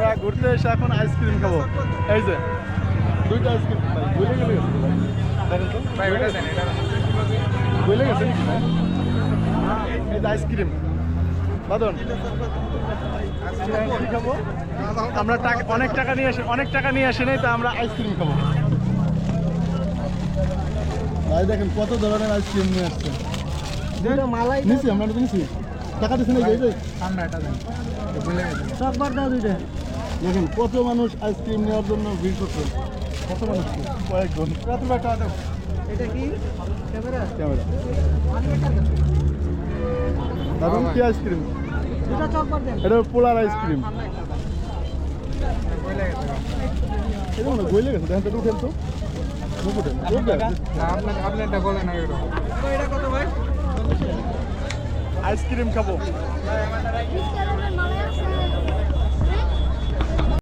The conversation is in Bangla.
আমরা ঘুরতে এসে এখন আইসক্রিম খাবো। এই যে দুইটা আইসক্রিম ভাই ভুলে গেলে ভাই ওটা দেন এটা ভুলে গেছে নাকি ভাই? এই যে আইসক্রিম বাদন আইসক্রিম খাবো আমরা। অনেক টাকা নিয়ে আসি নাই, তা আমরা আইসক্রিম খাবো। ভাই দেখেন কত ধরনের আইসক্রিম নিয়ে আসছে। মালাই নিছি আমরা তো নিছি, টাকা দিচ্ছি না। ঠান্ডা এটা দেন ভুলে গেছি চকবার দাও দুইটা। দেখেন কত মানুষ আইসক্রিম নেওয়ার জন্য ভিড় করছে। কত মানুষ, কয়েকজন। কত টাকা দাও এটা কি ক্যামেরা? ক্যামেরা দাদুন কি আইসক্রিম? দুটা চকবার দেন। এটা পোলার আইসক্রিম। ভুলে গেছি এটা মনে গইলে গেছে, দেখেন তো উঠেন তো। আপনি এটা বলেন না এগুলো এটা কত ভাই? আইসক্রিম খাবো। মালাই